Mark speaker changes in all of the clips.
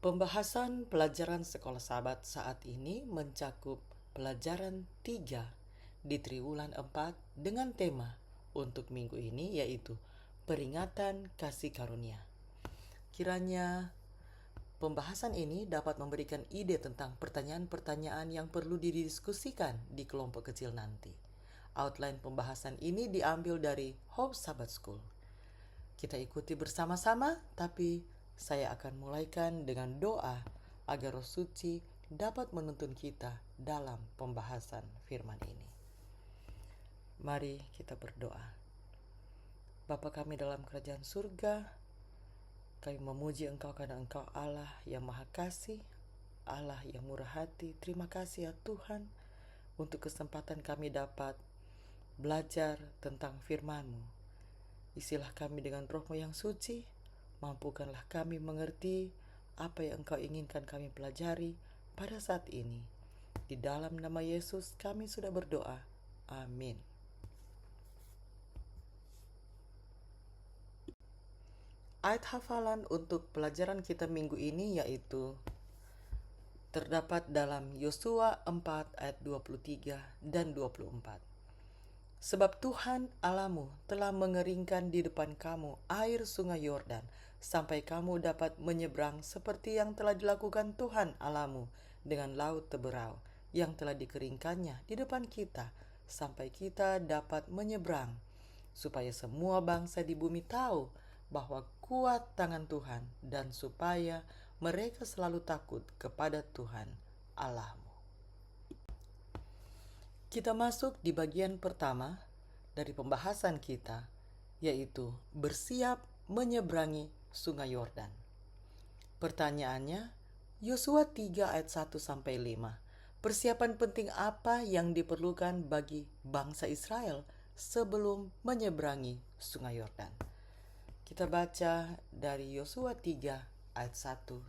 Speaker 1: Pembahasan pelajaran sekolah sahabat saat ini mencakup pelajaran 3 di triwulan 4 dengan tema untuk minggu ini yaitu peringatan kasih karunia. Kiranya pembahasan ini dapat memberikan ide tentang pertanyaan-pertanyaan yang perlu didiskusikan di kelompok kecil nanti. Outline pembahasan ini diambil dari Hope Sabbath School. Kita ikuti bersama-sama, tapi saya akan mulaikan dengan doa agar Roh Suci dapat menuntun kita dalam pembahasan firman ini. Mari kita berdoa. Bapa kami dalam kerajaan surga, kami memuji Engkau karena Engkau Allah yang Maha Kasih, Allah yang murah hati. Terima kasih ya Tuhan untuk kesempatan kami dapat belajar tentang firman-Mu. Isilah kami dengan Roh-Mu yang suci, mampukanlah kami mengerti apa yang Engkau inginkan kami pelajari pada saat ini. Di dalam nama Yesus kami sudah berdoa. Amin. Ayat hafalan untuk pelajaran kita minggu ini yaitu terdapat dalam Yosua 4 ayat 23 dan 24. Sebab Tuhan Allahmu telah mengeringkan di depan kamu air sungai Yordan, sampai kamu dapat menyeberang seperti yang telah dilakukan Tuhan Allahmu dengan laut Teberau, yang telah dikeringkannya di depan kita, sampai kita dapat menyeberang, supaya semua bangsa di bumi tahu bahwa kuat tangan Tuhan, dan supaya mereka selalu takut kepada Tuhan Allahmu. Kita masuk di bagian pertama dari pembahasan kita, yaitu bersiap menyeberangi sungai Yordan. Pertanyaannya, Yosua 3 ayat 1-5. Persiapan penting apa yang diperlukan bagi bangsa Israel sebelum menyeberangi sungai Yordan? Kita baca dari Yosua 3 ayat 1-5.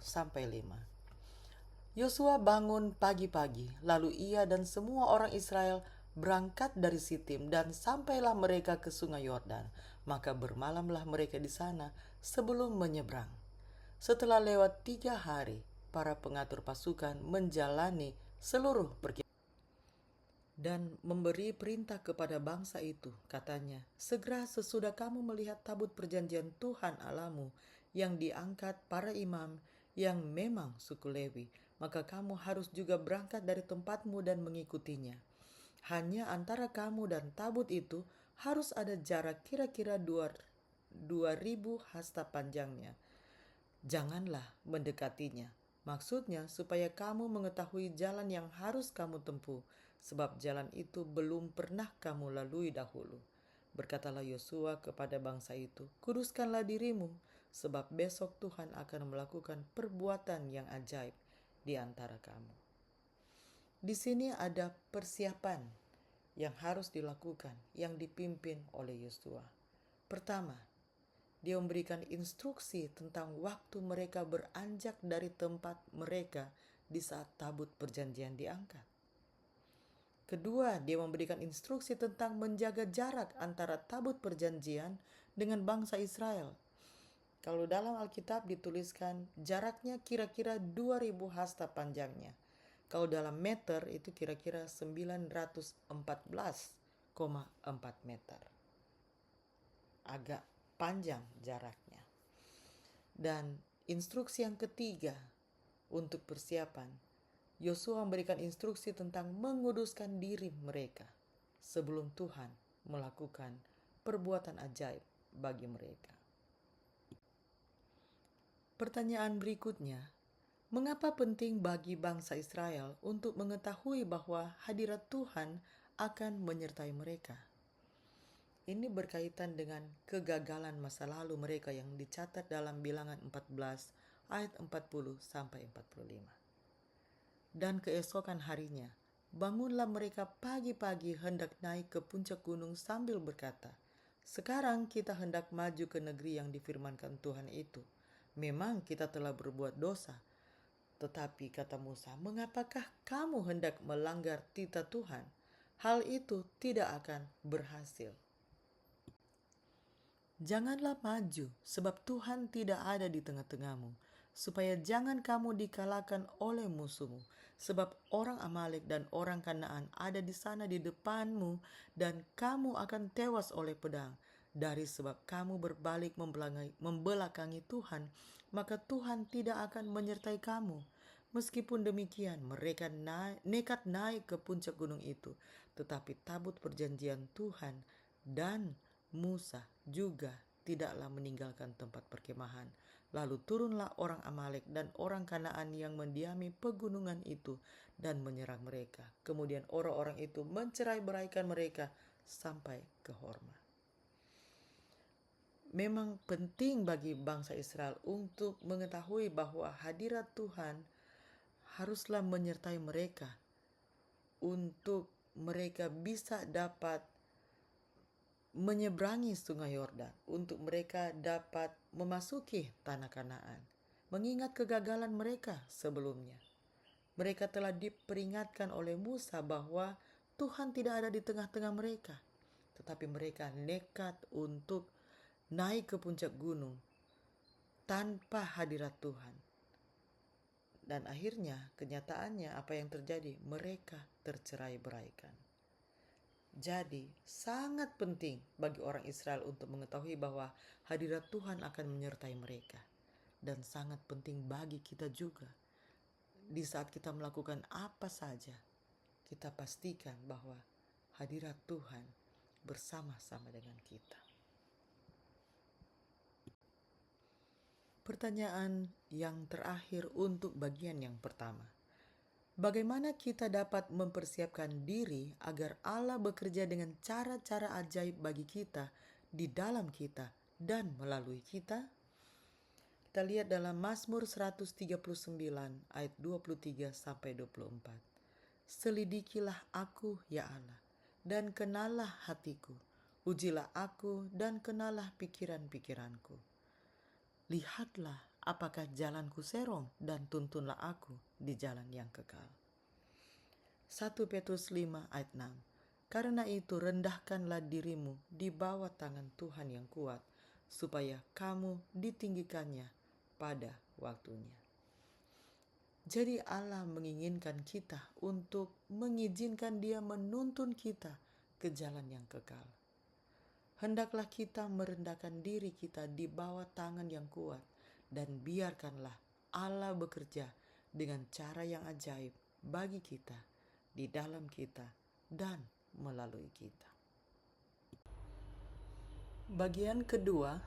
Speaker 1: Yosua bangun pagi-pagi, lalu ia dan semua orang Israel berangkat dari Sitim dan sampailah mereka ke sungai Yordan. Maka bermalamlah mereka di sana sebelum menyeberang. Setelah lewat 3 hari, para pengatur pasukan menjalani seluruh perkiraan dan memberi perintah kepada bangsa itu. Katanya, segera sesudah kamu melihat tabut perjanjian Tuhan Allahmu yang diangkat para imam yang memang suku Lewi, maka kamu harus juga berangkat dari tempatmu dan mengikutinya. Hanya antara kamu dan tabut itu harus ada jarak kira-kira 2.000 hasta panjangnya. Janganlah mendekatinya. Maksudnya supaya kamu mengetahui jalan yang harus kamu tempuh, sebab jalan itu belum pernah kamu lalui dahulu. Berkatalah Yosua kepada bangsa itu, kuduskanlah dirimu, sebab besok Tuhan akan melakukan perbuatan yang ajaib di antara kamu. Di sini ada persiapan yang harus dilakukan, yang dipimpin oleh Yosua. Pertama, dia memberikan instruksi tentang waktu mereka beranjak dari tempat mereka di saat tabut perjanjian diangkat. Kedua, dia memberikan instruksi tentang menjaga jarak antara tabut perjanjian dengan bangsa Israel. Kalau dalam Alkitab dituliskan jaraknya kira-kira 2.000 hasta panjangnya. Kalau dalam meter itu kira-kira 914,4 meter. Agak panjang jaraknya. Dan instruksi yang ketiga untuk persiapan, Yosua memberikan instruksi tentang menguduskan diri mereka sebelum Tuhan melakukan perbuatan ajaib bagi mereka. Pertanyaan berikutnya, mengapa penting bagi bangsa Israel untuk mengetahui bahwa hadirat Tuhan akan menyertai mereka? Ini berkaitan dengan kegagalan masa lalu mereka yang dicatat dalam Bilangan 14 ayat 40-45. Dan keesokan harinya, bangunlah mereka pagi-pagi hendak naik ke puncak gunung sambil berkata, sekarang kita hendak maju ke negeri yang difirmankan Tuhan itu. Memang kita telah berbuat dosa. Tetapi kata Musa, mengapakah kamu hendak melanggar titah Tuhan? Hal itu tidak akan berhasil. Janganlah maju, sebab Tuhan tidak ada di tengah-tengahmu. supaya jangan kamu dikalahkan oleh musuhmu. Sebab orang Amalek dan orang Kanaan ada di sana di depanmu, dan kamu akan tewas oleh pedang. Dari sebab kamu berbalik membelakangi Tuhan, maka Tuhan tidak akan menyertai kamu. Meskipun demikian, mereka nekat naik ke puncak gunung itu, tetapi tabut perjanjian Tuhan dan Musa juga tidaklah meninggalkan tempat perkemahan. Lalu turunlah orang Amalek dan orang Kanaan yang mendiami pegunungan itu dan menyerang mereka. Kemudian orang-orang itu mencerai-beraikan mereka sampai ke Horma. Memang penting bagi bangsa Israel untuk mengetahui bahwa hadirat Tuhan haruslah menyertai mereka untuk mereka bisa dapat menyeberangi sungai Yordan, untuk mereka dapat memasuki tanah Kanaan. Mengingat kegagalan mereka sebelumnya, mereka telah diperingatkan oleh Musa bahwa Tuhan tidak ada di tengah-tengah mereka, tetapi mereka nekat untuk naik ke puncak gunung tanpa hadirat Tuhan. Dan akhirnya kenyataannya apa yang terjadi? Mereka tercerai-beraikan. Jadi sangat penting bagi orang Israel untuk mengetahui bahwa hadirat Tuhan akan menyertai mereka. Dan sangat penting bagi kita juga. Di saat kita melakukan apa saja, kita pastikan bahwa hadirat Tuhan bersama-sama dengan kita. Pertanyaan yang terakhir untuk bagian yang pertama. Bagaimana kita dapat mempersiapkan diri agar Allah bekerja dengan cara-cara ajaib bagi kita, di dalam kita, dan melalui kita? Kita lihat dalam Mazmur 139 ayat 23-24. Selidikilah aku, ya Allah, dan kenalah hatiku. Ujilah aku dan kenalah pikiran-pikiranku. Lihatlah apakah jalanku serong, dan tuntunlah aku di jalan yang kekal. 1 Petrus 5 ayat 6. Karena itu rendahkanlah dirimu di bawah tangan Tuhan yang kuat, supaya kamu ditinggikannya pada waktunya. Jadi Allah menginginkan kita untuk mengizinkan Dia menuntun kita ke jalan yang kekal. Hendaklah kita merendahkan diri kita di bawah tangan yang kuat, dan biarkanlah Allah bekerja dengan cara yang ajaib bagi kita, di dalam kita, dan melalui kita. Bagian kedua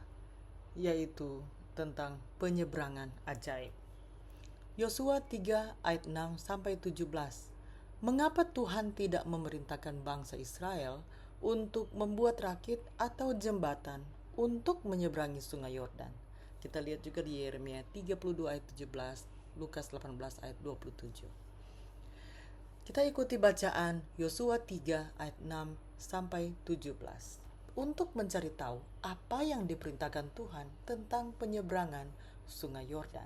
Speaker 1: yaitu tentang penyeberangan ajaib. Yosua 3 ayat 6-17. Mengapa Tuhan tidak memerintahkan bangsa Israel untuk membuat rakit atau jembatan untuk menyeberangi sungai Yordan? Kita lihat juga di Yeremia 32 ayat 17, Lukas 18 ayat 27. Kita ikuti bacaan Yosua 3 ayat 6-17 untuk mencari tahu apa yang diperintahkan Tuhan tentang penyeberangan sungai Yordan.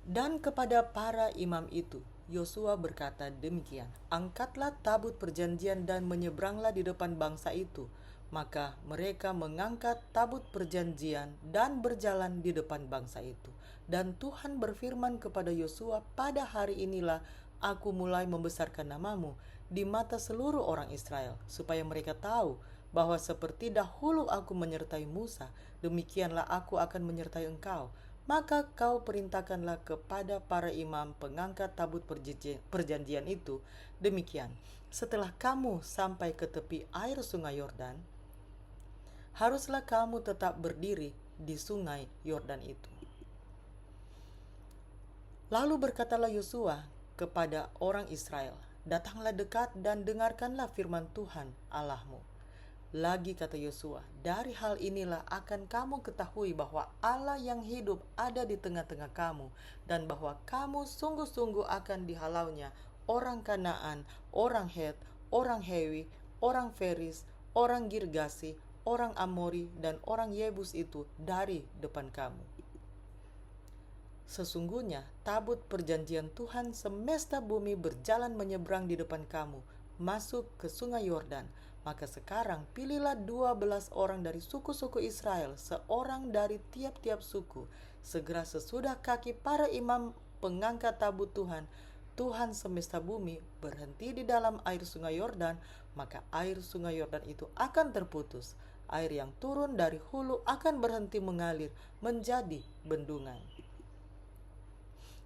Speaker 1: Dan kepada para imam itu, Yosua berkata demikian, angkatlah tabut perjanjian dan menyeberanglah di depan bangsa itu. Maka mereka mengangkat tabut perjanjian dan berjalan di depan bangsa itu. Dan Tuhan berfirman kepada Yosua, pada hari inilah aku mulai membesarkan namamu di mata seluruh orang Israel, supaya mereka tahu bahwa seperti dahulu aku menyertai Musa, demikianlah aku akan menyertai engkau. Maka kau perintahkanlah kepada para imam pengangkat tabut perjanjian itu demikian. Setelah kamu sampai ke tepi air sungai Yordan, haruslah kamu tetap berdiri di sungai Yordan itu. Lalu berkatalah Yosua kepada orang Israel, datanglah dekat dan dengarkanlah firman Tuhan Allahmu. Lagi kata Yosua, dari hal inilah akan kamu ketahui bahwa Allah yang hidup ada di tengah-tengah kamu, dan bahwa kamu sungguh-sungguh akan dihalaunya orang Kanaan, orang Het, orang Hewi, orang Feris, orang Girgasi, orang Amori, dan orang Yebus itu dari depan kamu. Sesungguhnya tabut perjanjian Tuhan semesta bumi berjalan menyeberang di depan kamu, masuk ke sungai Yordan. Maka sekarang pilihlah 12 orang dari suku-suku Israel, seorang dari tiap-tiap suku. Segera sesudah kaki para imam pengangkat tabut Tuhan, Tuhan semesta bumi, berhenti di dalam air sungai Yordan, maka air sungai Yordan itu akan terputus. Air yang turun dari hulu akan berhenti mengalir menjadi bendungan.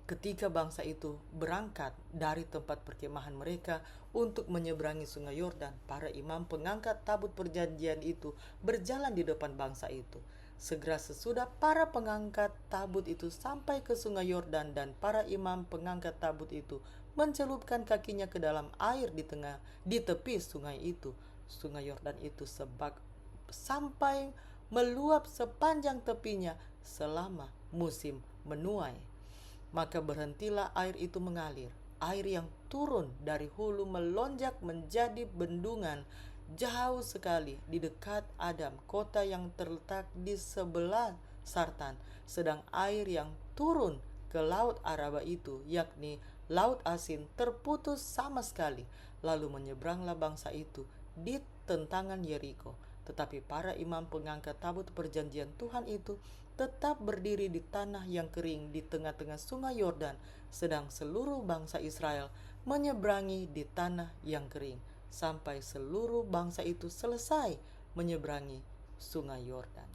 Speaker 1: Ketika bangsa itu berangkat dari tempat perkemahan mereka untuk menyeberangi sungai Yordan, para imam pengangkat tabut perjanjian itu berjalan di depan bangsa itu. Segera sesudah para pengangkat tabut itu sampai ke sungai Yordan, dan para imam pengangkat tabut itu mencelupkan kakinya ke dalam air di tepi sungai itu. Sungai Yordan itu sampai meluap sepanjang tepinya selama musim menuai. Maka berhentilah air itu mengalir. Air yang turun dari hulu melonjak menjadi bendungan jauh sekali di dekat Adam, kota yang terletak di sebelah Sartan. Sedang air yang turun ke laut Araba itu, yakni laut asin, terputus sama sekali. Lalu menyeberanglah bangsa itu di tentangan Yeriko. Tetapi para imam pengangkat tabut perjanjian Tuhan itu tetap berdiri di tanah yang kering di tengah-tengah sungai Yordan, sedang seluruh bangsa Israel menyeberangi di tanah yang kering, sampai seluruh bangsa itu selesai menyeberangi sungai Yordan.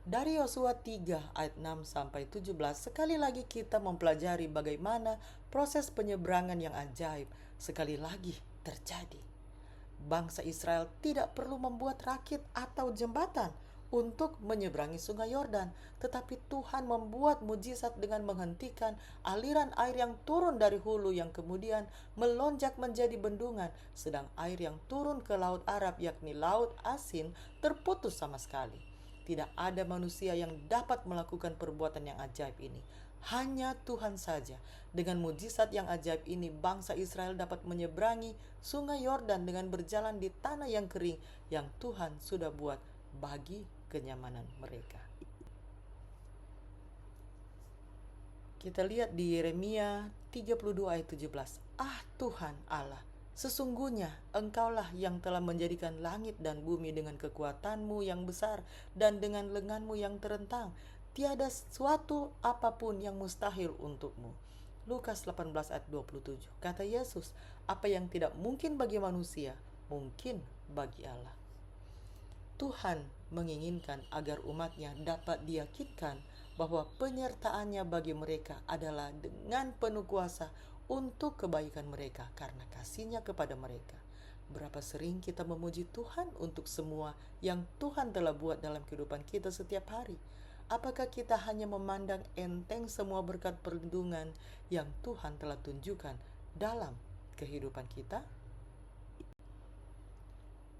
Speaker 1: Dari Yosua 3 ayat 6 sampai 17, sekali lagi kita mempelajari bagaimana proses penyeberangan yang ajaib sekali lagi terjadi. Bangsa Israel tidak perlu membuat rakit atau jembatan untuk menyeberangi sungai Yordan, tetapi Tuhan membuat mujizat dengan menghentikan aliran air yang turun dari hulu yang kemudian melonjak menjadi bendungan, sedang air yang turun ke laut Arab, yakni laut asin, terputus sama sekali. Tidak ada manusia yang dapat melakukan perbuatan yang ajaib ini. Hanya Tuhan saja. Dengan mujizat yang ajaib ini, bangsa Israel dapat menyeberangi sungai Yordan dengan berjalan di tanah yang kering yang Tuhan sudah buat bagi kenyamanan mereka. Kita lihat di Yeremia 32 ayat 17. Ah Tuhan Allah, sesungguhnya Engkaulah yang telah menjadikan langit dan bumi dengan kekuatanmu yang besar dan dengan lenganmu yang terentang. Tiada suatu apapun yang mustahil untukmu. Lukas 18 ayat 27. Kata Yesus, apa yang tidak mungkin bagi manusia, mungkin bagi Allah. Tuhan menginginkan agar umatnya dapat diyakinkan bahwa penyertaannya bagi mereka adalah dengan penuh kuasa untuk kebaikan mereka karena kasihnya kepada mereka. Berapa sering kita memuji Tuhan untuk semua yang Tuhan telah buat dalam kehidupan kita setiap hari. Apakah kita hanya memandang enteng semua berkat perlindungan yang Tuhan telah tunjukkan dalam kehidupan kita?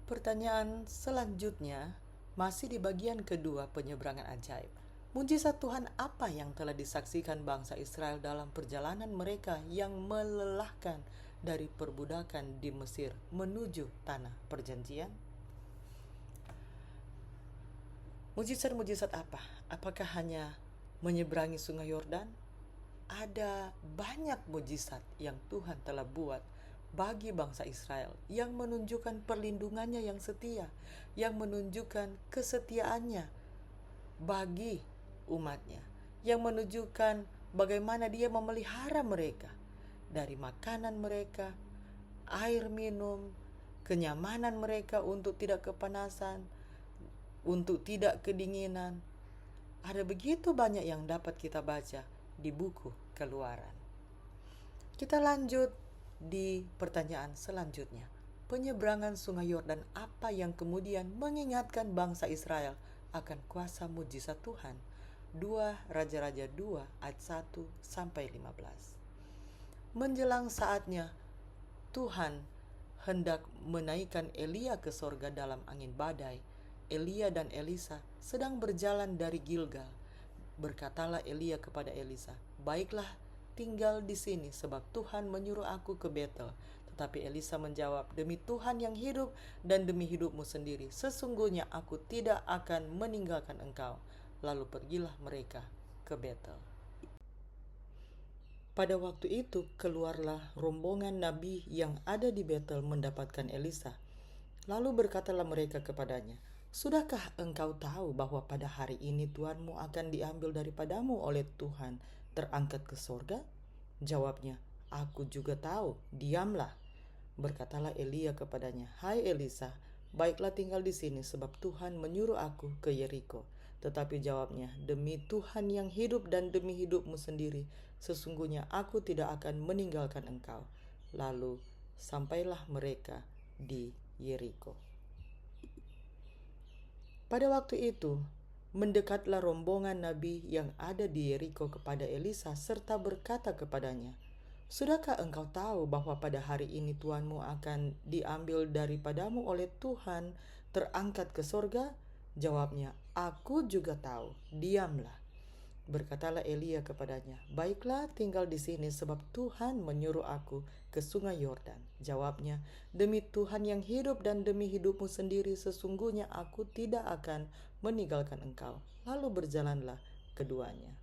Speaker 1: Pertanyaan selanjutnya masih di bagian kedua penyeberangan ajaib. Mujizat Tuhan apa yang telah disaksikan bangsa Israel dalam perjalanan mereka yang melelahkan dari perbudakan di Mesir menuju tanah perjanjian? Mujizat-mujizat apa? Apakah hanya menyeberangi sungai Yordan? Ada banyak mujizat yang Tuhan telah buat bagi bangsa Israel yang menunjukkan perlindungannya yang setia, yang menunjukkan kesetiaannya bagi umatnya, yang menunjukkan bagaimana dia memelihara mereka dari makanan mereka, air minum, kenyamanan mereka untuk tidak kepanasan, untuk tidak kedinginan. Ada begitu banyak yang dapat kita baca di buku Keluaran. Kita lanjut di pertanyaan selanjutnya. Penyeberangan sungai Yordan apa yang kemudian mengingatkan bangsa Israel akan kuasa mujizat Tuhan? 2 Raja-Raja 2 ayat 1 sampai 15. Menjelang saatnya Tuhan hendak menaikkan Elia ke sorga dalam angin badai, Elia dan Elisa sedang berjalan dari Gilgal. Berkatalah Elia kepada Elisa, "Baiklah, tinggal di sini sebab Tuhan menyuruh aku ke Betel." Tetapi Elisa menjawab, "Demi Tuhan yang hidup dan demi hidupmu sendiri, sesungguhnya aku tidak akan meninggalkan engkau." Lalu pergilah mereka ke Betel. Pada waktu itu keluarlah rombongan nabi yang ada di Betel mendapatkan Elisa. Lalu berkatalah mereka kepadanya, "Sudahkah engkau tahu bahwa pada hari ini Tuhanmu akan diambil daripadamu oleh Tuhan, terangkat ke sorga?" Jawabnya, "Aku juga tahu, diamlah." Berkatalah Elia kepadanya, "Hai Elisa, baiklah tinggal di sini sebab Tuhan menyuruh aku ke Yeriko." Tetapi jawabnya, "Demi Tuhan yang hidup dan demi hidupmu sendiri, sesungguhnya aku tidak akan meninggalkan engkau." Lalu sampailah mereka di Yeriko. Pada waktu itu, mendekatlah rombongan nabi yang ada di Yeriko kepada Elisa serta berkata kepadanya, "Sudahkah engkau tahu bahwa pada hari ini Tuhanmu akan diambil daripadamu oleh Tuhan, terangkat ke sorga?" Jawabnya, "Aku juga tahu, diamlah." Berkatalah Elia kepadanya, "Baiklah tinggal di sini sebab Tuhan menyuruh aku ke sungai Yordan." Jawabnya, "Demi Tuhan yang hidup dan demi hidupmu sendiri, sesungguhnya aku tidak akan meninggalkan engkau." Lalu berjalanlah keduanya.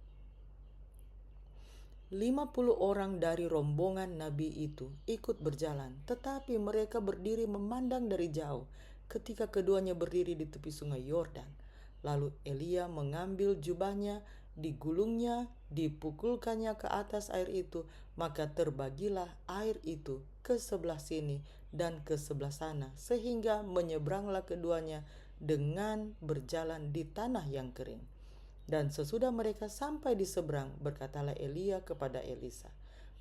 Speaker 1: 50 orang dari rombongan nabi itu ikut berjalan, tetapi mereka berdiri memandang dari jauh ketika keduanya berdiri di tepi sungai Yordan. Lalu Elia mengambil jubahnya, digulungnya, dipukulkannya ke atas air itu, maka terbagilah air itu ke sebelah sini dan ke sebelah sana, sehingga menyeberanglah keduanya dengan berjalan di tanah yang kering. Dan sesudah mereka sampai di seberang, berkatalah Elia kepada Elisa,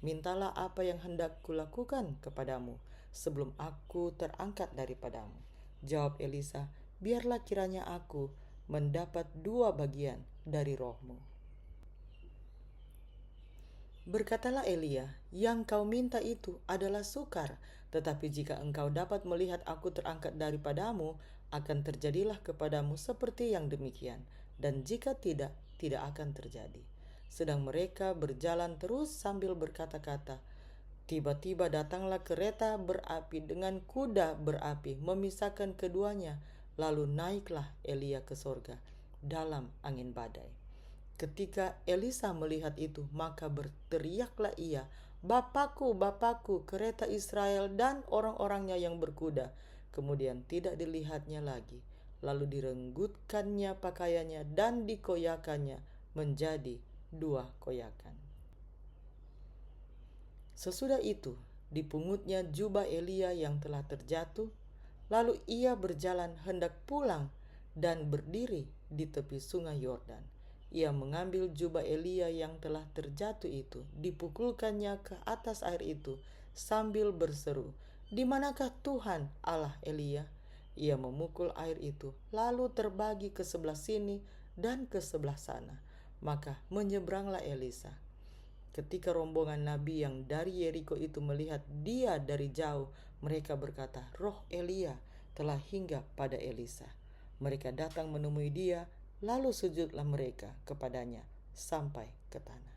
Speaker 1: "Mintalah apa yang hendak kulakukan kepadamu sebelum aku terangkat daripadamu." Jawab Elisa, "Biarlah kiranya aku mendapat 2 bagian dari rohmu." Berkatalah Elia, "Yang kau minta itu adalah sukar, tetapi jika engkau dapat melihat aku terangkat daripadamu, akan terjadilah kepadamu seperti yang demikian. Dan jika tidak, tidak akan terjadi." Sedang mereka berjalan terus sambil berkata-kata, tiba-tiba datanglah kereta berapi dengan kuda berapi memisahkan keduanya. Lalu naiklah Elia ke sorga dalam angin badai. Ketika Elisa melihat itu, maka berteriaklah ia, "Bapakku, Bapakku, kereta Israel dan orang-orangnya yang berkuda." Kemudian tidak dilihatnya lagi. Lalu direnggutkannya pakaiannya dan dikoyakannya menjadi 2 koyakan. Sesudah itu, dipungutnya jubah Elia yang telah terjatuh, lalu ia berjalan hendak pulang dan berdiri di tepi sungai Yordan. Ia mengambil jubah Elia yang telah terjatuh itu, dipukulkannya ke atas air itu sambil berseru, "Di manakah Tuhan Allah Elia?" Ia memukul air itu, lalu terbagi ke sebelah sini dan ke sebelah sana. Maka menyeberanglah Elisa. Ketika rombongan nabi yang dari Yeriko itu melihat dia dari jauh, mereka berkata, "Roh Elia telah hinggap pada Elisa." Mereka datang menemui dia, lalu sujudlah mereka kepadanya sampai ke tanah.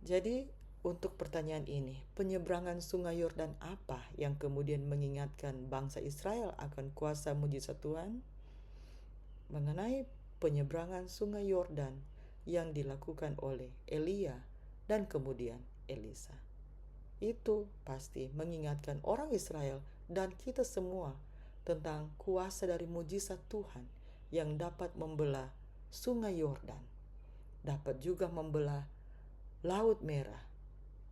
Speaker 1: Jadi, untuk pertanyaan ini, penyeberangan sungai Yordan apa yang kemudian mengingatkan bangsa Israel akan kuasa mujizat Tuhan? Mengenai penyeberangan sungai Yordan yang dilakukan oleh Elia dan kemudian Elisa. Itu pasti mengingatkan orang Israel dan kita semua tentang kuasa dari mujizat Tuhan yang dapat membelah sungai Yordan, dapat juga membelah Laut Merah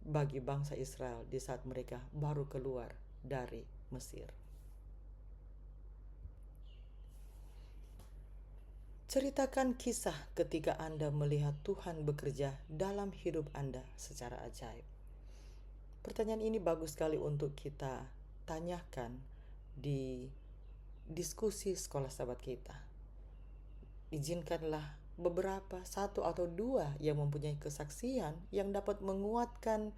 Speaker 1: bagi bangsa Israel di saat mereka baru keluar dari Mesir. Ceritakan kisah ketika Anda melihat Tuhan bekerja dalam hidup Anda secara ajaib. Pertanyaan ini bagus sekali untuk kita tanyakan di diskusi sekolah sahabat kita. Izinkanlah beberapa, 1 atau 2 yang mempunyai kesaksian yang dapat menguatkan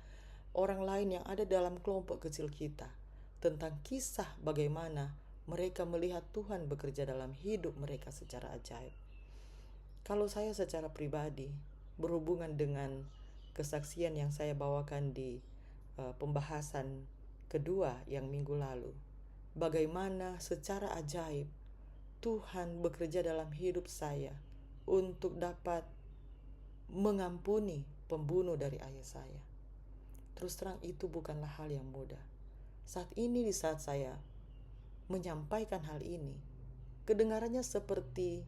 Speaker 1: orang lain yang ada dalam kelompok kecil kita tentang kisah bagaimana mereka melihat Tuhan bekerja dalam hidup mereka secara ajaib. Kalau saya secara pribadi berhubungan dengan kesaksian yang saya bawakan di pembahasan kedua yang minggu lalu, bagaimana secara ajaib Tuhan bekerja dalam hidup saya untuk dapat mengampuni pembunuh dari ayah saya. Terus terang itu bukanlah hal yang mudah. Saat ini di saat saya menyampaikan hal ini, kedengarannya seperti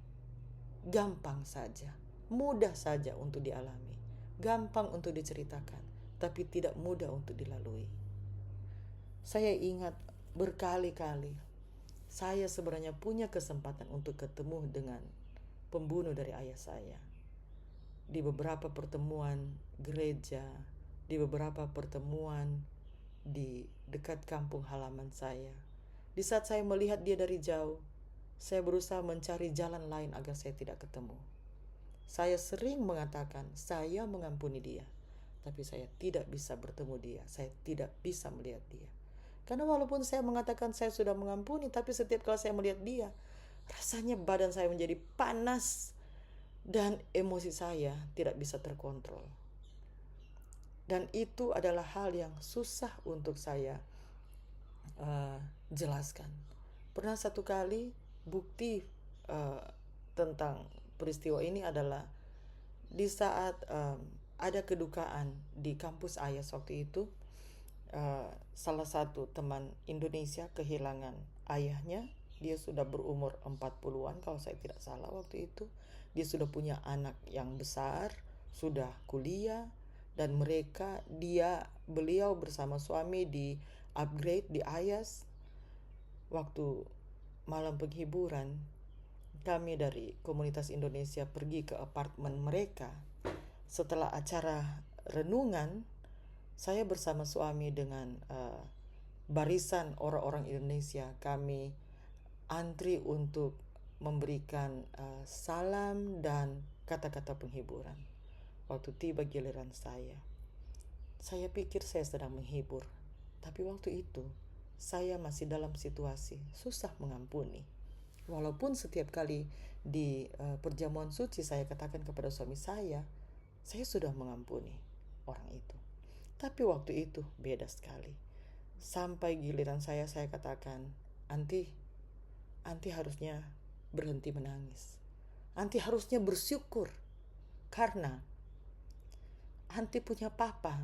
Speaker 1: gampang saja, mudah saja untuk dialami, gampang untuk diceritakan, tapi tidak mudah untuk dilalui. Saya ingat berkali-kali saya sebenarnya punya kesempatan untuk ketemu dengan pembunuh dari ayah saya. Di beberapa pertemuan gereja, di beberapa pertemuan di dekat kampung halaman saya. Di saat saya melihat dia dari jauh, saya berusaha mencari jalan lain agar saya tidak ketemu. Saya sering mengatakan saya mengampuni dia, tapi saya tidak bisa bertemu dia, saya tidak bisa melihat dia. Karena walaupun saya mengatakan saya sudah mengampuni, tapi setiap kali saya melihat dia, rasanya badan saya menjadi panas dan emosi saya tidak bisa terkontrol. Dan itu adalah hal yang susah untuk saya jelaskan. Pernah satu kali bukti tentang peristiwa ini adalah di saat ada kedukaan di kampus Ayas waktu itu, salah satu teman Indonesia kehilangan ayahnya. Dia sudah berumur 40-an kalau saya tidak salah waktu itu. Dia sudah punya anak yang besar, sudah kuliah, dan beliau bersama suami di upgrade di Ayas. Waktu malam penghiburan, kami dari komunitas Indonesia pergi ke apartemen mereka. Setelah acara renungan, saya bersama suami dengan barisan orang-orang Indonesia, kami antri untuk memberikan salam dan kata-kata penghiburan. Waktu tiba giliran saya pikir saya sedang menghibur, tapi waktu itu saya masih dalam situasi susah mengampuni. Walaupun setiap kali di perjamuan suci saya katakan kepada suami saya sudah mengampuni orang itu. Tapi waktu itu beda sekali. Sampai giliran saya katakan, Anti harusnya berhenti menangis. Anti harusnya bersyukur karena Anti punya papa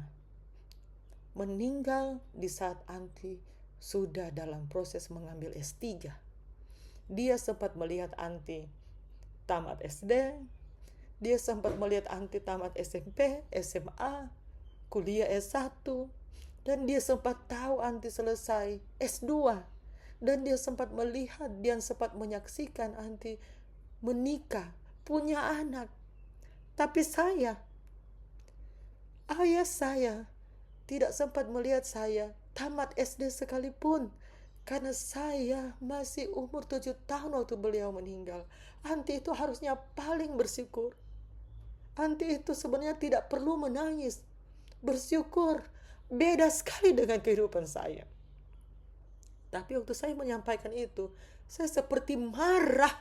Speaker 1: meninggal di saat Anti sudah dalam proses mengambil S3. Dia sempat melihat Anti tamat SD, dia sempat melihat Anti tamat SMP, SMA, kuliah S1, dan dia sempat tahu Anti selesai S2. Dan dia sempat melihat, dia sempat menyaksikan Anti menikah, punya anak. Tapi ayah saya tidak sempat melihat saya tamat SD sekalipun. Karena saya masih umur 7 tahun waktu beliau meninggal. Anti itu harusnya paling bersyukur. Anti itu sebenarnya tidak perlu menangis. Bersyukur. Beda sekali dengan kehidupan saya. Tapi waktu saya menyampaikan itu, saya seperti marah.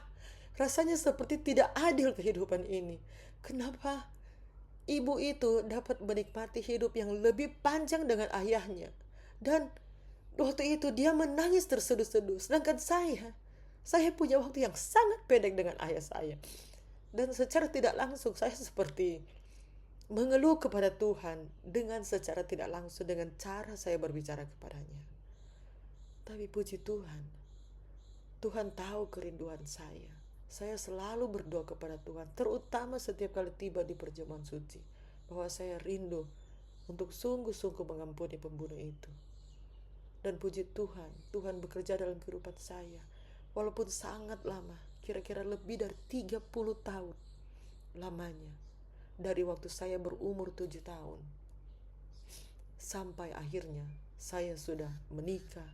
Speaker 1: Rasanya seperti tidak adil kehidupan ini. Kenapa ibu itu dapat menikmati hidup yang lebih panjang dengan ayahnya? Dan waktu itu dia menangis terseduh-seduh. Sedangkan saya punya waktu yang sangat pendek dengan ayah saya. Dan secara tidak langsung saya seperti mengeluh kepada Tuhan dengan secara tidak langsung, dengan cara saya berbicara kepadanya. Tapi puji Tuhan, Tuhan tahu kerinduan saya. Saya selalu berdoa kepada Tuhan, terutama setiap kali tiba di perjamuan suci, bahwa saya rindu untuk sungguh-sungguh mengampuni pembunuh itu. Dan puji Tuhan, Tuhan bekerja dalam kehidupan saya. Walaupun sangat lama, kira-kira lebih dari 30 tahun lamanya. Dari waktu saya berumur 7 tahun, sampai akhirnya saya sudah menikah.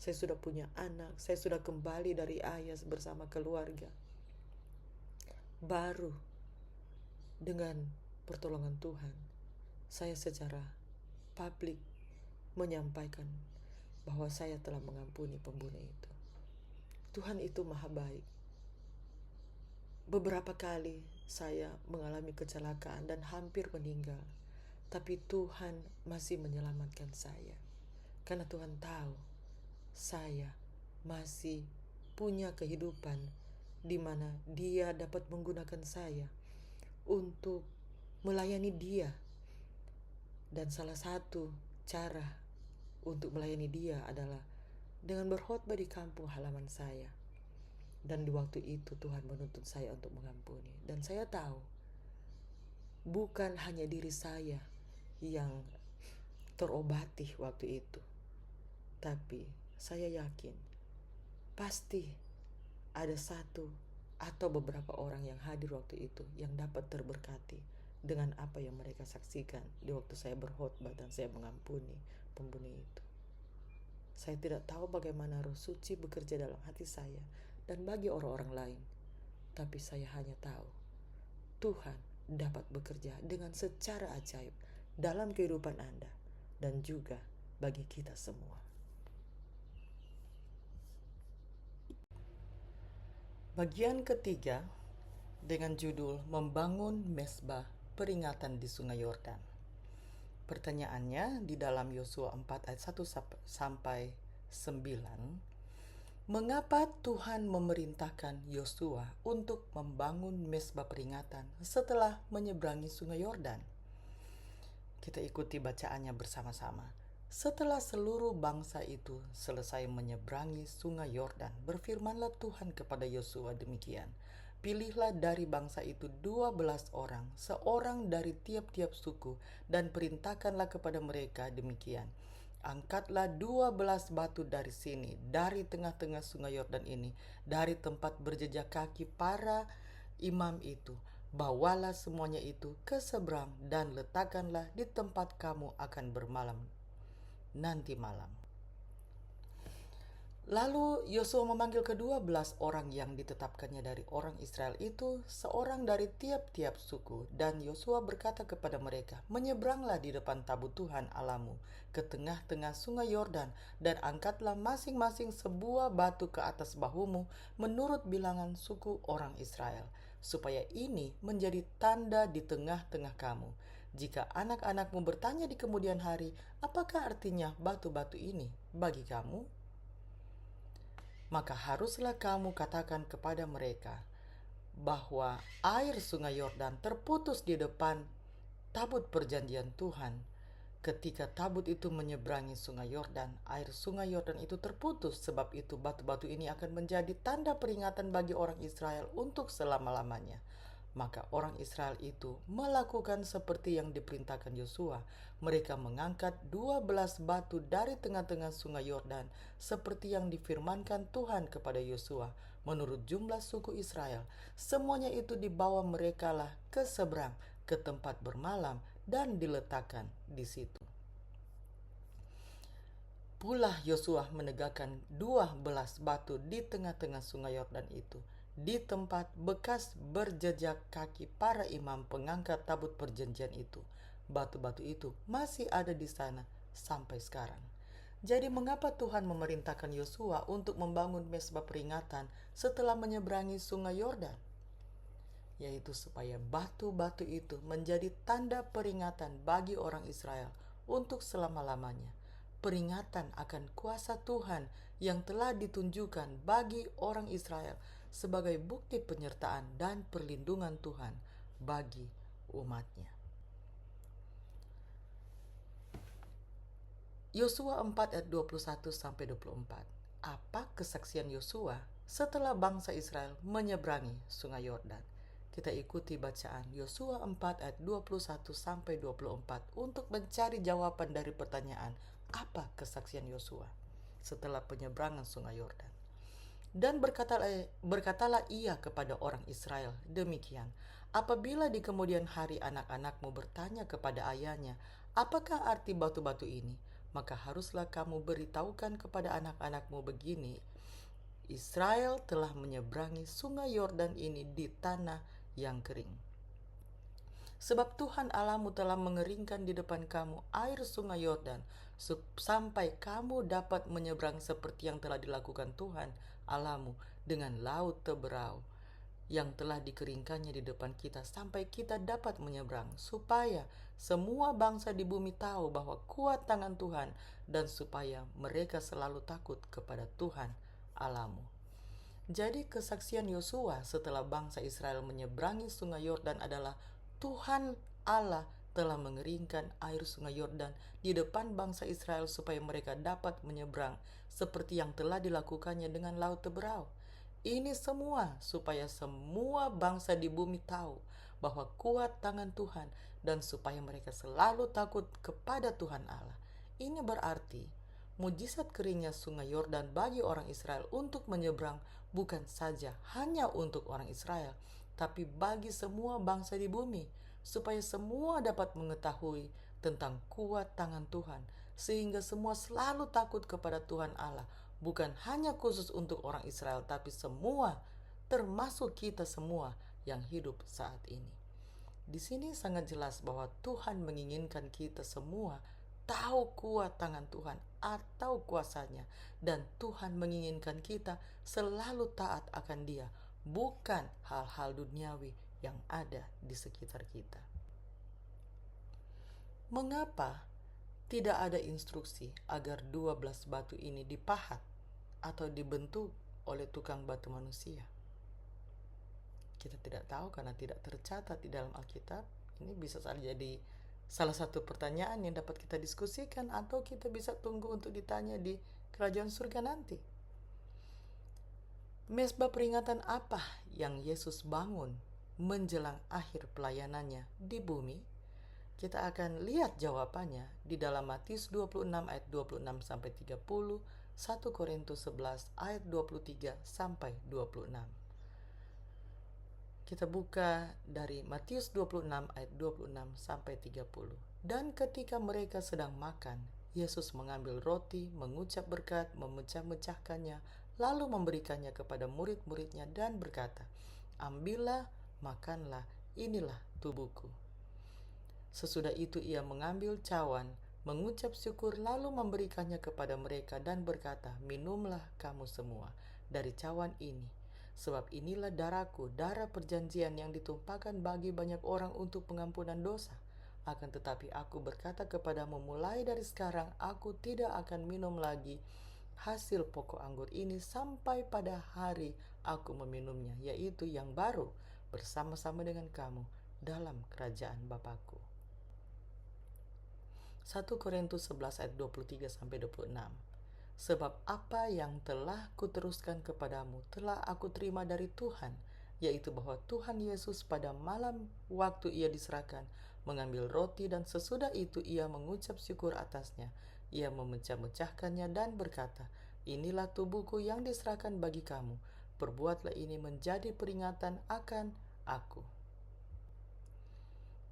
Speaker 1: Saya sudah punya anak, saya sudah kembali dari Ayas bersama keluarga. Baru dengan pertolongan Tuhan, saya secara publik menyampaikan bahwa saya telah mengampuni pembunuh itu. Tuhan itu maha baik. Beberapa kali saya mengalami kecelakaan dan hampir meninggal, tapi Tuhan masih menyelamatkan saya. Karena Tuhan tahu saya masih punya kehidupan di mana Dia dapat menggunakan saya untuk melayani Dia. Dan salah satu cara untuk melayani Dia adalah dengan berkhotbah di kampung halaman saya. Dan di waktu itu Tuhan menuntun saya untuk mengampuni. Dan saya tahu bukan hanya diri saya yang terobati waktu itu, tapi saya yakin pasti ada satu atau beberapa orang yang hadir waktu itu yang dapat terberkati dengan apa yang mereka saksikan di waktu saya berkhotbah dan saya mengampuni pembunuh itu. Saya tidak tahu bagaimana Roh Suci bekerja dalam hati saya dan bagi orang-orang lain, tapi saya hanya tahu Tuhan dapat bekerja dengan secara ajaib dalam kehidupan Anda dan juga bagi kita semua. Bagian ketiga dengan judul Membangun Mezbah Peringatan di Sungai Yordan. Pertanyaannya di dalam Yosua 4 ayat 1 sampai 9. Mengapa Tuhan memerintahkan Yosua untuk membangun mezbah peringatan setelah menyeberangi Sungai Yordan? Kita ikuti bacaannya bersama-sama. Setelah seluruh bangsa itu selesai menyeberangi Sungai Yordan, berfirmanlah Tuhan kepada Yosua demikian. Pilihlah dari bangsa itu 12 orang, seorang dari tiap-tiap suku, dan perintahkanlah kepada mereka demikian. Angkatlah 12 batu dari sini, dari tengah-tengah Sungai Yordan ini, dari tempat berjejak kaki para imam itu. Bawalah semuanya itu ke seberang dan letakkanlah di tempat kamu akan bermalam nanti malam. Lalu Yosua memanggil ke-12 orang yang ditetapkannya dari orang Israel itu, seorang dari tiap-tiap suku. Dan Yosua berkata kepada mereka, menyeberanglah di depan tabut Tuhan Allahmu ke tengah-tengah Sungai Yordan, dan angkatlah masing-masing sebuah batu ke atas bahumu menurut bilangan suku orang Israel, supaya ini menjadi tanda di tengah-tengah kamu. Jika anak-anakmu bertanya di kemudian hari, apakah artinya batu-batu ini bagi kamu? Maka haruslah kamu katakan kepada mereka bahwa air Sungai Yordan terputus di depan tabut perjanjian Tuhan. Ketika tabut itu menyeberangi Sungai Yordan, air Sungai Yordan itu terputus. Sebab itu batu-batu ini akan menjadi tanda peringatan bagi orang Israel untuk selama-lamanya. Maka orang Israel itu melakukan seperti yang diperintahkan Yosua. Mereka mengangkat 12 batu dari tengah-tengah Sungai Yordan, seperti yang difirmankan Tuhan kepada Yosua, menurut jumlah suku Israel. Semuanya itu dibawa merekalah ke seberang, ke tempat bermalam, dan diletakkan di situ. Pula Yosua menegakkan 12 batu di tengah-tengah Sungai Yordan itu, di tempat bekas berjejak kaki para imam pengangkat tabut perjanjian itu. Batu-batu itu masih ada di sana sampai sekarang. Jadi mengapa Tuhan memerintahkan Yosua untuk membangun mezbah peringatan setelah menyeberangi Sungai Yordan? Yaitu supaya batu-batu itu menjadi tanda peringatan bagi orang Israel untuk selama-lamanya. Peringatan akan kuasa Tuhan yang telah ditunjukkan bagi orang Israel sebagai bukti penyertaan dan perlindungan Tuhan bagi umatnya. Yosua 4 ayat 21 sampai 24. Apa kesaksian Yosua setelah bangsa Israel menyeberangi Sungai Yordan? Kita ikuti bacaan Yosua 4 ayat 21 sampai 24 untuk mencari jawaban dari pertanyaan, apa kesaksian Yosua setelah penyeberangan Sungai Yordan? Dan berkatalah ia kepada orang Israel demikian, apabila di kemudian hari anak-anakmu bertanya kepada ayahnya, apakah arti batu-batu ini? Maka haruslah kamu beritahukan kepada anak-anakmu begini, Israel telah menyeberangi Sungai Yordan ini di tanah yang kering. Sebab Tuhan Allahmu telah mengeringkan di depan kamu air Sungai Yordan, sampai kamu dapat menyeberang seperti yang telah dilakukan Tuhan Allahmu dengan laut Teberau, yang telah dikeringkannya di depan kita, sampai kita dapat menyeberang, supaya semua bangsa di bumi tahu bahwa kuat tangan Tuhan, dan supaya mereka selalu takut kepada Tuhan Allahmu. Jadi kesaksian Yosua setelah bangsa Israel menyeberangi Sungai Yordan adalah Tuhan Allah telah mengeringkan air sungai Yordan di depan bangsa Israel supaya mereka dapat menyeberang seperti yang telah dilakukannya dengan Laut Teberau. Ini semua supaya semua bangsa di bumi tahu bahwa kuat tangan Tuhan dan supaya mereka selalu takut kepada Tuhan Allah. Ini berarti mujizat keringnya sungai Yordan bagi orang Israel untuk menyeberang bukan saja hanya untuk orang Israel, tapi bagi semua bangsa di bumi, supaya semua dapat mengetahui tentang kuat tangan Tuhan, sehingga semua selalu takut kepada Tuhan Allah, bukan hanya khusus untuk orang Israel, tapi semua, termasuk kita semua yang hidup saat ini. Di sini sangat jelas bahwa Tuhan menginginkan kita semua tahu kuat tangan Tuhan atau kuasanya, dan Tuhan menginginkan kita selalu taat akan Dia, bukan hal-hal duniawi yang ada di sekitar kita. Mengapa tidak ada instruksi agar 12 batu ini dipahat atau dibentuk oleh tukang batu manusia? Kita tidak tahu karena tidak tercatat di dalam Alkitab. Ini bisa saja jadi salah satu pertanyaan yang dapat kita diskusikan, atau kita bisa tunggu untuk ditanya di kerajaan surga nanti. Mezbah peringatan apa yang Yesus bangun menjelang akhir pelayanannya di bumi? Kita akan lihat jawabannya di dalam Matius 26 ayat 26 sampai 30, 1 Korintus 11 ayat 23 sampai 26. Kita buka dari Matius 26 ayat 26 sampai 30. Dan ketika mereka sedang makan, Yesus mengambil roti, mengucap berkat, memecah-mecahkannya, lalu memberikannya kepada murid-muridnya dan berkata, "Ambillah, makanlah, inilah tubuhku." Sesudah itu ia mengambil cawan, mengucap syukur, lalu memberikannya kepada mereka dan berkata, "Minumlah kamu semua dari cawan ini, sebab inilah darahku, darah perjanjian yang ditumpahkan bagi banyak orang untuk pengampunan dosa. Akan tetapi aku berkata kepadamu, mulai dari sekarang aku tidak akan minum lagi hasil pokok anggur ini sampai pada hari aku meminumnya, yaitu yang baru bersama-sama dengan kamu dalam kerajaan Bapakku." 1 Korintus 11 ayat 23 sampai 26. Sebab apa yang telah kuteruskan kepadamu telah aku terima dari Tuhan, yaitu bahwa Tuhan Yesus pada malam waktu ia diserahkan mengambil roti, dan sesudah itu ia mengucap syukur atasnya. Ia memecah-mecahkannya dan berkata, "Inilah tubuhku yang diserahkan bagi kamu. Perbuatlah ini menjadi peringatan akan aku."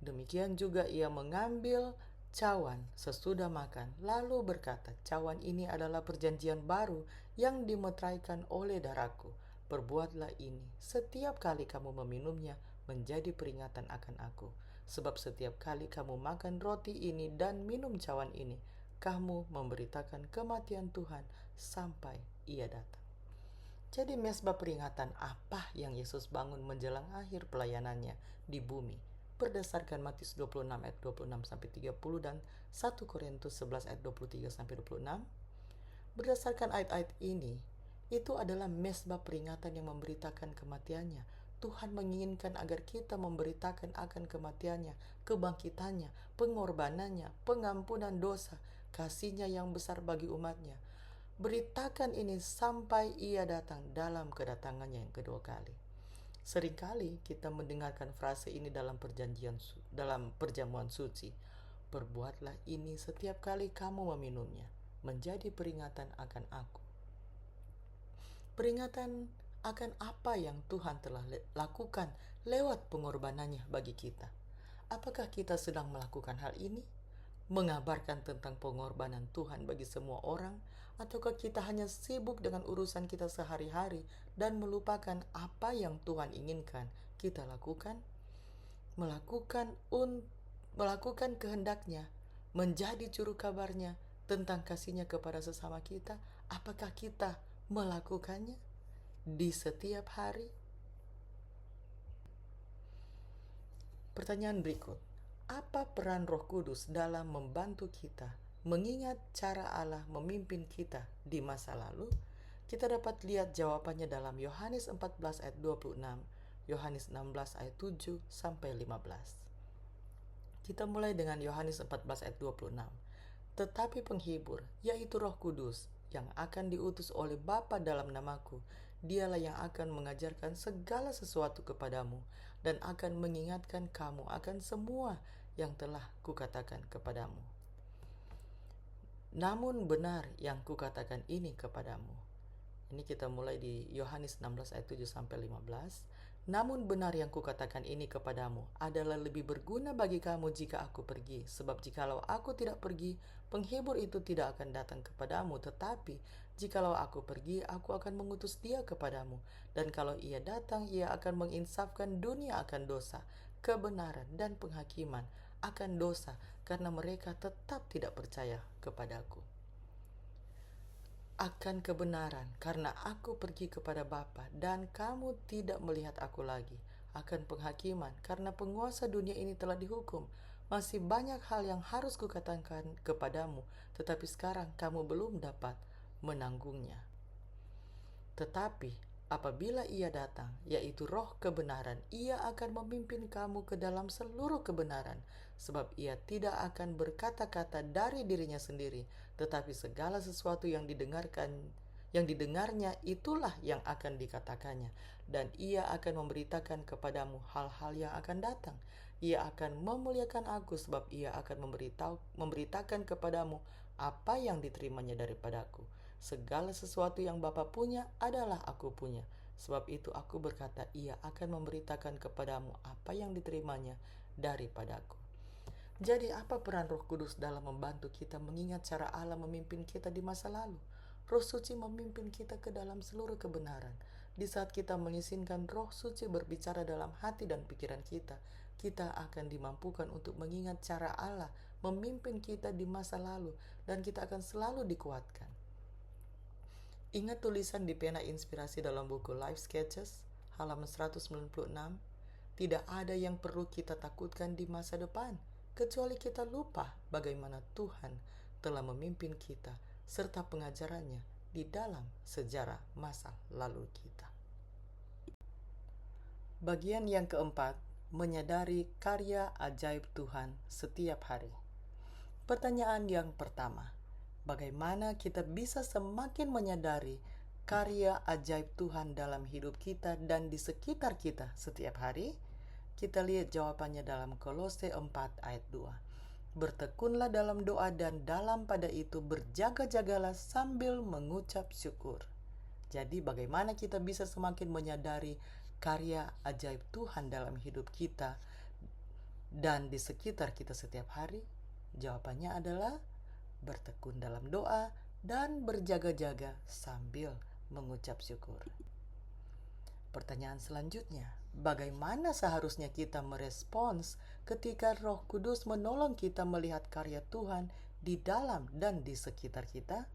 Speaker 1: Demikian juga ia mengambil cawan sesudah makan, lalu berkata, "Cawan ini adalah perjanjian baru yang dimeteraikan oleh darahku. Perbuatlah ini setiap kali kamu meminumnya menjadi peringatan akan aku. Sebab setiap kali kamu makan roti ini dan minum cawan ini, kamu memberitakan kematian Tuhan sampai ia datang." Jadi mezbah peringatan apa yang Yesus bangun menjelang akhir pelayanannya di bumi? Berdasarkan Matius 26 ayat 26 sampai 30 dan 1 Korintus 11 ayat 23 sampai 26. Berdasarkan ayat-ayat ini, itu adalah mezbah peringatan yang memberitakan kematiannya. Tuhan menginginkan agar kita memberitakan akan kematiannya, kebangkitannya, pengorbanannya, pengampunan dosa, kasih-Nya yang besar bagi umat-Nya. Beritakan ini sampai ia datang dalam kedatangannya yang kedua kali. Seringkali kita mendengarkan frase ini dalam perjamuan suci. Perbuatlah ini setiap kali kamu meminumnya, menjadi peringatan akan aku. Peringatan akan apa yang Tuhan telah lakukan lewat pengorbanannya bagi kita. Apakah kita sedang melakukan hal ini? Mengabarkan tentang pengorbanan Tuhan bagi semua orang, ataukah kita hanya sibuk dengan urusan kita sehari-hari dan melupakan apa yang Tuhan inginkan kita lakukan? Melakukan kehendak-Nya, menjadi juru kabarnya tentang kasih-Nya kepada sesama kita. Apakah kita melakukannya di setiap hari? Pertanyaan berikut. Apa peran Roh Kudus dalam membantu kita mengingat cara Allah memimpin kita di masa lalu? Kita dapat lihat jawabannya dalam Yohanes 14 ayat 26, Yohanes 16 ayat 7 sampai 15. Kita mulai dengan Yohanes 14 ayat 26. Tetapi penghibur, yaitu Roh Kudus, yang akan diutus oleh Bapa dalam namaku, dialah yang akan mengajarkan segala sesuatu kepadamu dan akan mengingatkan kamu akan semua yang telah kukatakan kepadamu. Namun benar yang kukatakan ini kepadamu. Ini kita mulai di Yohanes 16 ayat 7 sampai 15. Namun benar yang kukatakan ini kepadamu adalah lebih berguna bagi kamu jika aku pergi. Sebab jikalau aku tidak pergi, penghibur itu tidak akan datang kepadamu. Tetapi jikalau aku pergi, aku akan mengutus dia kepadamu. Dan kalau ia datang, ia akan menginsafkan dunia akan dosa, kebenaran, dan penghakiman akan dosa, karena mereka tetap tidak percaya kepadaku. Akan kebenaran, karena aku pergi kepada Bapa dan kamu tidak melihat aku lagi. Akan penghakiman, karena penguasa dunia ini telah dihukum. Masih banyak hal yang harus kukatakan kepadamu, tetapi sekarang kamu belum dapat menanggungnya. Tetapi apabila ia datang, yaitu Roh kebenaran, ia akan memimpin kamu ke dalam seluruh kebenaran, sebab ia tidak akan berkata-kata dari dirinya sendiri, tetapi segala sesuatu yang didengarnya itulah yang akan dikatakannya, dan ia akan memberitakan kepadamu hal-hal yang akan datang. Ia akan memuliakan aku, sebab ia akan memberitakan kepadamu apa yang diterimanya daripadaku. Segala sesuatu yang Bapa punya adalah aku punya. Sebab itu aku berkata, ia akan memberitakan kepadamu apa yang diterimanya daripadaku. Jadi apa peran Roh Kudus dalam membantu kita mengingat cara Allah memimpin kita di masa lalu? Roh Suci memimpin kita ke dalam seluruh kebenaran. Di saat kita mengizinkan Roh Suci berbicara dalam hati dan pikiran kita, kita akan dimampukan untuk mengingat cara Allah memimpin kita di masa lalu, dan kita akan selalu dikuatkan. Ingat tulisan di pena inspirasi dalam buku Life Sketches, halaman 196, tidak ada yang perlu kita takutkan di masa depan, kecuali kita lupa bagaimana Tuhan telah memimpin kita serta pengajarannya di dalam sejarah masa lalu kita. Bagian yang keempat, menyadari karya ajaib Tuhan setiap hari. Pertanyaan yang pertama, bagaimana kita bisa semakin menyadari karya ajaib Tuhan dalam hidup kita dan di sekitar kita setiap hari? Kita lihat jawabannya dalam Kolose 4 ayat 2. Bertekunlah dalam doa dan dalam pada itu berjaga-jagalah sambil mengucap syukur. Jadi bagaimana kita bisa semakin menyadari karya ajaib Tuhan dalam hidup kita dan di sekitar kita setiap hari? Jawabannya adalah bertekun dalam doa dan berjaga-jaga sambil mengucap syukur. Pertanyaan selanjutnya, bagaimana seharusnya kita merespons ketika Roh Kudus menolong kita melihat karya Tuhan di dalam dan di sekitar kita?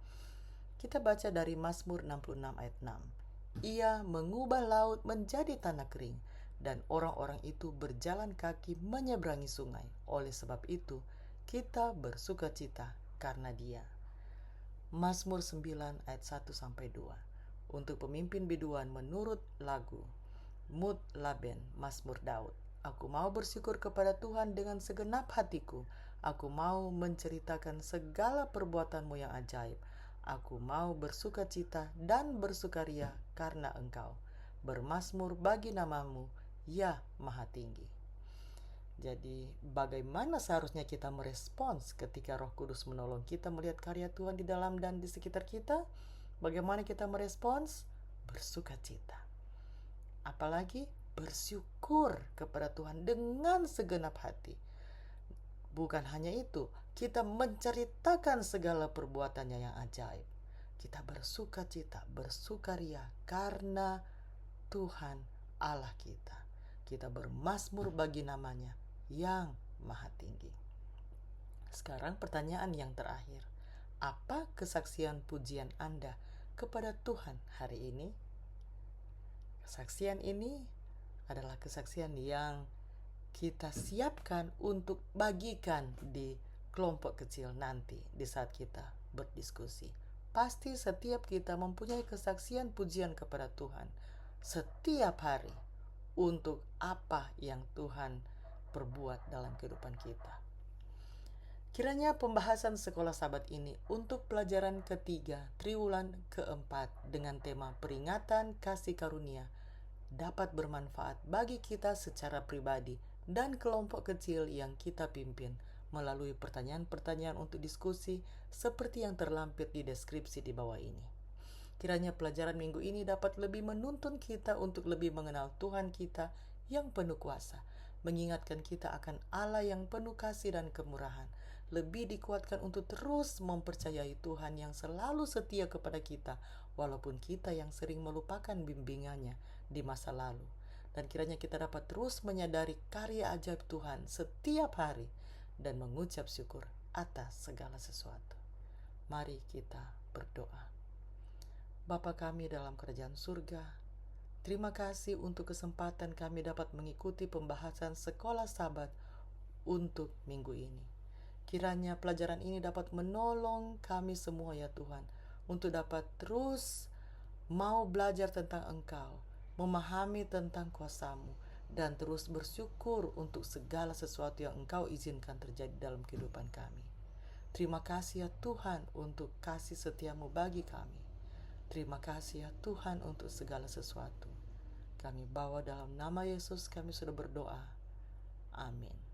Speaker 1: Kita baca dari Mazmur 66 ayat 6. Ia mengubah laut menjadi tanah kering, dan orang-orang itu berjalan kaki menyeberangi sungai. Oleh sebab itu, kita bersukacita karena Dia. Mazmur 9 ayat 1-2. Untuk pemimpin biduan menurut lagu Mut Laben, Mazmur Daud. Aku mau bersyukur kepada Tuhan dengan segenap hatiku. Aku mau menceritakan segala perbuatanmu yang ajaib. Aku mau bersukacita dan bersukaria karena Engkau. Bermazmur bagi namamu, ya Maha Tinggi. Jadi bagaimana seharusnya kita merespons ketika Roh Kudus menolong kita melihat karya Tuhan di dalam dan di sekitar kita? Bagaimana kita merespons? Bersukacita. Apalagi bersyukur kepada Tuhan dengan segenap hati. Bukan hanya itu, kita menceritakan segala perbuatannya yang ajaib. Kita bersukacita, bersukaria karena Tuhan Allah kita. Kita bermazmur bagi namanya yang Maha Tinggi. Sekarang pertanyaan yang terakhir. Apa kesaksian pujian Anda kepada Tuhan hari ini? Kesaksian ini adalah kesaksian yang kita siapkan untuk bagikan di kelompok kecil nanti di saat kita berdiskusi. Pasti setiap kita mempunyai kesaksian pujian kepada Tuhan setiap hari untuk apa yang Tuhan perbuat dalam kehidupan kita. Kiranya pembahasan sekolah Sabat ini untuk pelajaran ketiga triwulan keempat dengan tema peringatan kasih karunia dapat bermanfaat bagi kita secara pribadi dan kelompok kecil yang kita pimpin melalui pertanyaan-pertanyaan untuk diskusi seperti yang terlampir di deskripsi di bawah ini. Kiranya pelajaran minggu ini dapat lebih menuntun kita untuk lebih mengenal Tuhan kita yang penuh kuasa, mengingatkan kita akan Allah yang penuh kasih dan kemurahan, lebih dikuatkan untuk terus mempercayai Tuhan yang selalu setia kepada kita, walaupun kita yang sering melupakan bimbingannya di masa lalu. Dan kiranya kita dapat terus menyadari karya ajaib Tuhan setiap hari dan mengucap syukur atas segala sesuatu. Mari kita berdoa. Bapa kami dalam kerajaan surga, terima kasih untuk kesempatan kami dapat mengikuti pembahasan sekolah Sabat untuk minggu ini. Kiranya pelajaran ini dapat menolong kami semua ya Tuhan, untuk dapat terus mau belajar tentang Engkau, memahami tentang kuasa-Mu, dan terus bersyukur untuk segala sesuatu yang Engkau izinkan terjadi dalam kehidupan kami. Terima kasih ya Tuhan untuk kasih setia-Mu bagi kami. Terima kasih ya Tuhan untuk segala sesuatu. Kami bawa dalam nama Yesus kami sudah berdoa. Amin.